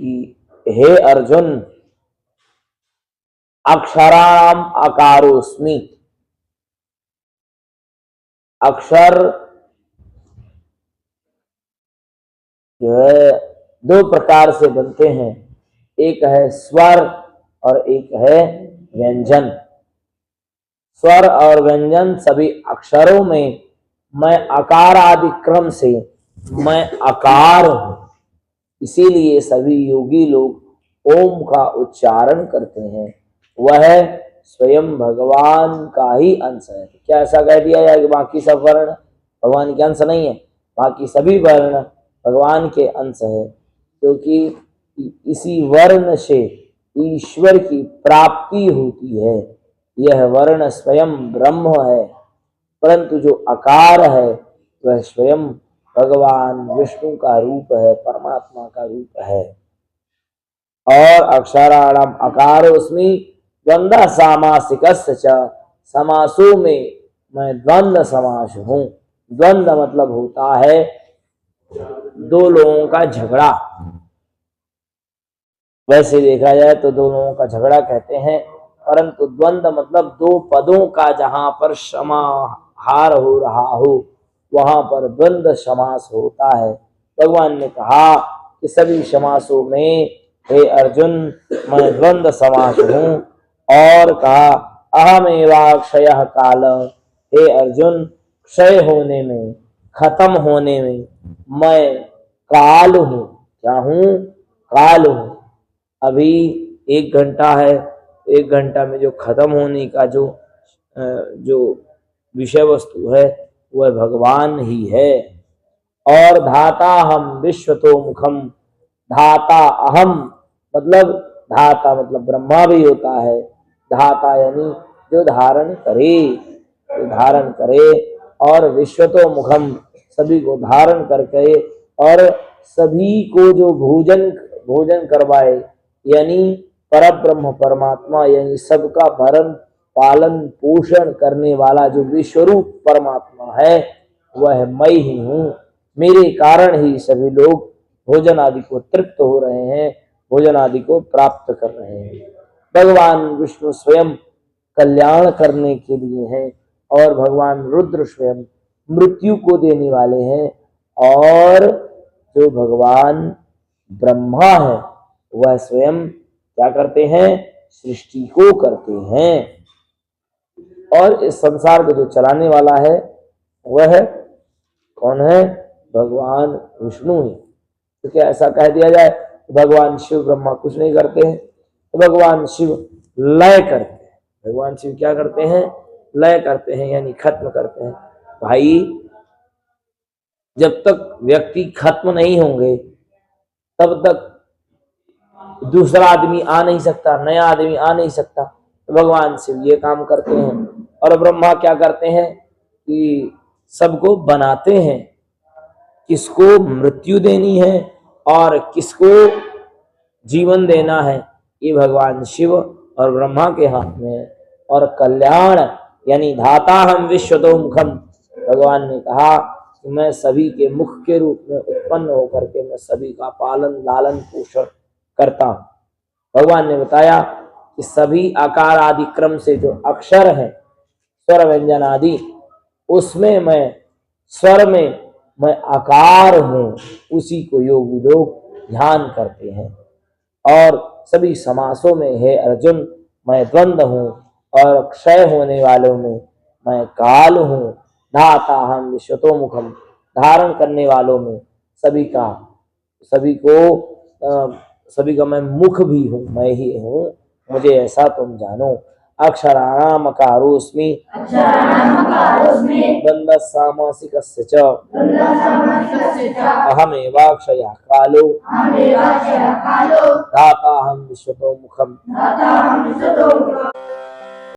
कि हे अर्जुन, अक्षराणाम अकारोस्मि, अक्षर जो है दो प्रकार से बनते हैं, एक है स्वर और एक है व्यंजन। स्वर और व्यंजन सभी अक्षरों में मैं अकार आदि क्रम से मैं अकार हूं, इसीलिए सभी योगी लोग ओम का उच्चारण करते हैं। वह स्वयं भगवान का ही अंश है। क्या ऐसा कह दिया जाए कि बाकी सब वर्ण भगवान के अंश नहीं है? बाकी सभी वर्ण भगवान के अंश है, क्योंकि इसी वर्ण से ईश्वर की प्राप्ति होती है। यह वर्ण स्वयं ब्रह्म है, परंतु जो आकार है वह स्वयं भगवान विष्णु का रूप है, परमात्मा का रूप है। और अक्षराणाम अकारोस्मि द्वंद्व सामासिकस्य च, समासों में मैं द्वंद्व समास हूँ। द्वंद्व मतलब होता है दो लोगों का झगड़ा। वैसे देखा जाए तो दो लोगों का झगड़ा कहते हैं, परंतु द्वंद्व मतलब दो पदों का जहां पर समाहार हो रहा हो वहां पर द्वंद्व समास होता है। भगवान ने कहा कि सभी समासों में हे अर्जुन मैं द्वंद्व समास हूँ, और कहा अहमेवाक्षयः काल, हे अर्जुन क्षय होने में, खत्म होने में मैं काल हूँ। क्या हूँ? काल हूँ। अभी 1 घंटा है, 1 घंटा में जो खत्म होने का जो विषय वस्तु है वह भगवान ही है। और धाता हम विश्वतो मुखम, धाता अहम मतलब धाता मतलब ब्रह्मा भी होता है। धाता यानी जो धारण करे, जो धारण करे, और विश्वतो मुखम सभी को धारण करके और सभी को जो भोजन करवाए, यानी परब्रह्म परमात्मा, यानी सबका भरण पालन पोषण करने वाला जो विश्वरूप परमात्मा है वह मैं ही हूँ। मेरे कारण ही सभी लोग भोजन आदि को तृप्त हो रहे हैं, भोजन आदि को प्राप्त कर रहे हैं। भगवान विष्णु स्वयं कल्याण करने के लिए हैं, और भगवान रुद्र स्वयं मृत्यु को देने वाले हैं, और जो भगवान ब्रह्मा है वह स्वयं क्या करते हैं? सृष्टि को करते हैं। और इस संसार को जो चलाने वाला है वह कौन है? भगवान विष्णु ही। तो क्या ऐसा कह दिया जाए भगवान शिव ब्रह्मा कुछ नहीं करते हैं? तो भगवान शिव लय करते हैं। भगवान शिव क्या करते हैं? लय करते हैं, यानी खत्म करते हैं। भाई जब तक व्यक्ति खत्म नहीं होंगे तब तक दूसरा आदमी आ नहीं सकता, नया आदमी आ नहीं सकता। तो भगवान शिव ये काम करते हैं। और ब्रह्मा क्या करते हैं कि सबको बनाते हैं, किसको मृत्यु देनी है और किसको जीवन देना है, ये भगवान शिव और ब्रह्मा के हाथ में है। और कल्याण यानी धाता हम विश्वतो मुखम, भगवान ने कहा कि मैं सभी के मुख के रूप में उत्पन्न होकर के मैं सभी का पालन लालन पोषण करता हूँ। भगवान ने बताया कि सभी आकार आदि क्रम से जो अक्षर है, स्वर व्यंजन आदि, उसमें मैं स्वर में मैं आकार हूँ, उसी को योगी लोग ध्यान करते हैं। और सभी समासों में हे अर्जुन मैं द्वंद्व हूँ, और क्षय होने वालों में मैं काल हूँ। धाता हम विश्वतो मुखम, धारण करने वालों में सभी का मैं मुख भी हूँ, मैं ही हूँ, मुझे ऐसा तुम जानो। अक्षराणाम अकारोस्मि द्वंद्व सामासिकस्य च, अहमेवाक्षयः कालो धाता हम विश्वतो मुखम।